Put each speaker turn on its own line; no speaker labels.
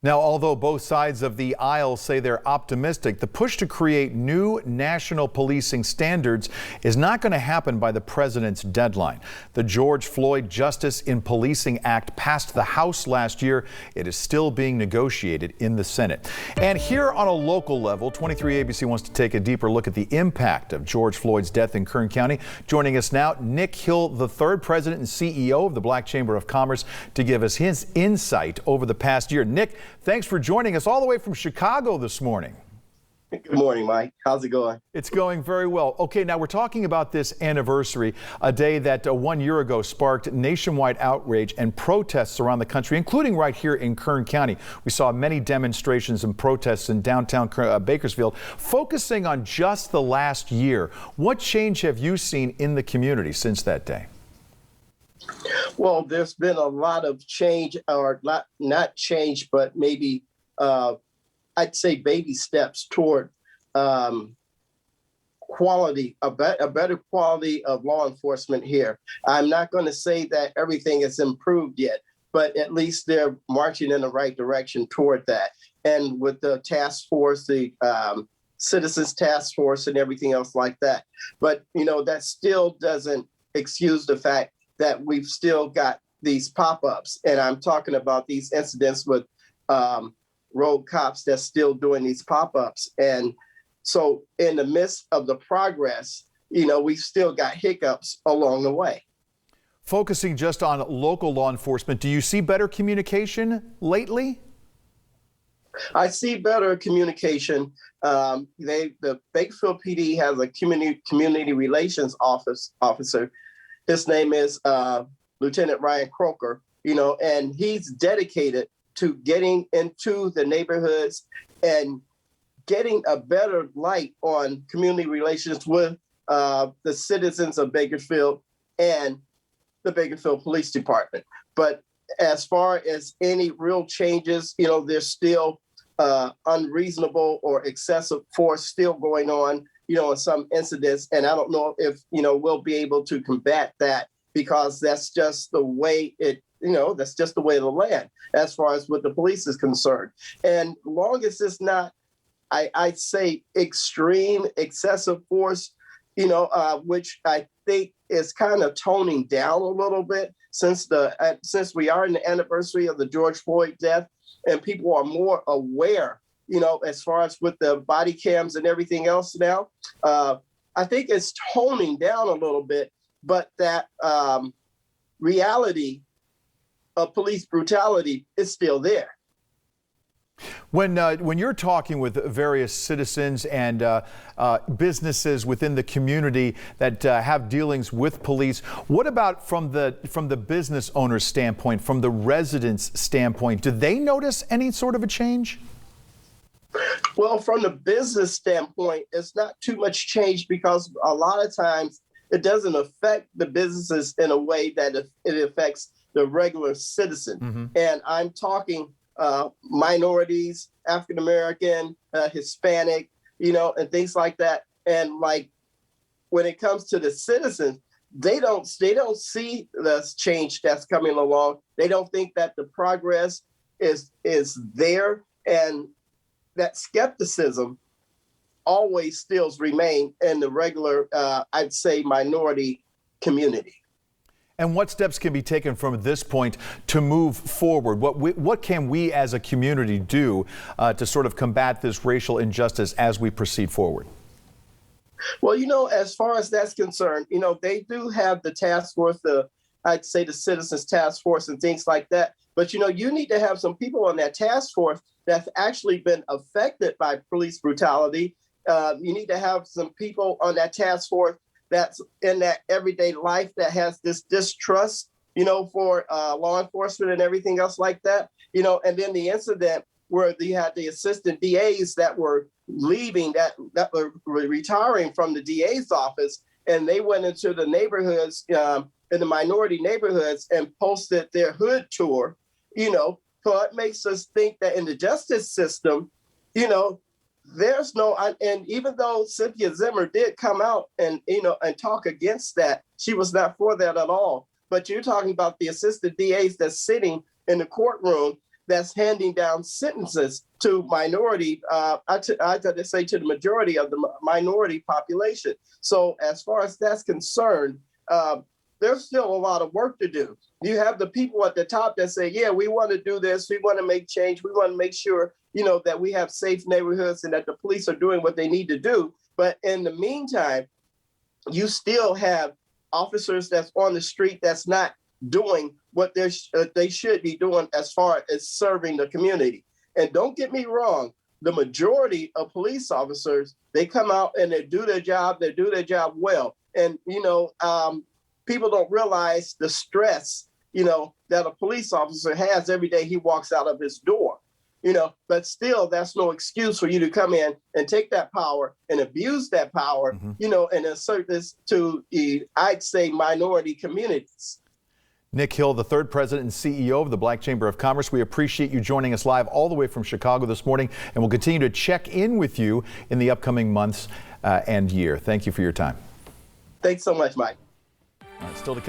Now, although both sides of the aisle say they're optimistic, the push to create new national policing standards is not going to happen by the president's deadline. The George Floyd Justice in Policing Act passed the House last year. It is still being negotiated in the Senate. And here on a local level, 23 ABC wants to take a deeper look at the impact of George Floyd's death in Kern County. Joining us now, Nick Hill III, President and CEO of the Black Chamber of Commerce, to give us his insight over the past year. Nick, thanks for joining us all the way from Chicago this morning.
Good morning, Mike. How's it going?
It's going very well. Okay, now we're talking about this anniversary, a day that 1 year ago sparked nationwide outrage and protests around the country, including right here in Kern County. We saw many demonstrations and protests in downtown Bakersfield, focusing on just the last year. What change have you seen in the community since that day?
Well, there's been a lot of change, or not change, but maybe I'd say baby steps toward quality, a better quality of law enforcement here. I'm not going to say that everything is improved yet, but at least they're marching in the right direction toward that. And with the task force, the citizens task force and everything else like that. But, you know, that still doesn't excuse the fact that we've still got these pop-ups. And I'm talking about these incidents with road cops that's still doing these pop-ups. And so in the midst of the progress, you know, we've still got hiccups along the way.
Focusing just on local law enforcement, do you see better communication lately?
I see better communication. The Bakersfield PD has a community relations officer. His name is Lieutenant Ryan Croker, you know, and he's dedicated to getting into the neighborhoods and getting a better light on community relations with the citizens of Bakersfield and the Bakersfield Police Department. But as far as any real changes, you know, there's still unreasonable or excessive force still going on, you know, in some incidents. And I don't know if, you know, we'll be able to combat that, because that's just the way that's just the way of the land as far as what the police is concerned. And long as it's not, I'd say, extreme, excessive force, you know, which I think is kind of toning down a little bit since we are in the anniversary of the George Floyd death, and people are more aware, you know, as far as with the body cams and everything else now. I think it's toning down a little bit, but that reality of police brutality is still there.
When you're talking with various citizens and businesses within the community that have dealings with police, what about from the business owner's standpoint, from the residents' standpoint? Do they notice any sort of a change?
Well, from the business standpoint, it's not too much change, because a lot of times it doesn't affect the businesses in a way that it affects the regular citizen. Mm-hmm. And I'm talking minorities, African American, Hispanic, you know, and things like that. And like when it comes to the citizens, they don't see the change that's coming along. They don't think that the progress is there, and that skepticism always still remain in the regular, I'd say, minority community.
And what steps can be taken from this point to move forward? What can we as a community do to sort of combat this racial injustice as we proceed forward?
Well, you know, as far as that's concerned, you know, they do have the task force, I'd say the Citizens Task Force and things like that. But, you know, you need to have some people on that task force that's actually been affected by police brutality. You need to have some people on that task force that's in that everyday life that has this distrust, you know, for law enforcement and everything else like that, you know. And then the incident where you had the assistant DAs that were leaving, that were retiring from the DA's office, and they went into the neighborhoods, in the minority neighborhoods, and posted their hood tour, you know. So it makes us think that in the justice system, you know, there's no, and even though Cynthia Zimmer did come out and, you know, and talk against that, she was not for that at all. But you're talking about the assistant DAs that's sitting in the courtroom that's handing down sentences to minority, I got to say to the majority of the minority population. So as far as that's concerned, there's still a lot of work to do. You have the people at the top that say, yeah, we want to do this. We want to make change. We want to make sure, that we have safe neighborhoods and that the police are doing what they need to do. But in the meantime, you still have officers that's on the street that's not doing what they should be doing as far as serving the community. And don't get me wrong, the majority of police officers, they come out and they do their job well. And, people don't realize the stress, that a police officer has every day he walks out of his door. But still, that's no excuse for you to come in and take that power and abuse that power, and assert this to I'd say, minority communities.
Nick Hill, the third president and CEO of the Black Chamber of Commerce. We appreciate you joining us live all the way from Chicago this morning, and we'll continue to check in with you in the upcoming months and year. Thank you for your time.
Thanks so much, Mike.
All right, still to come.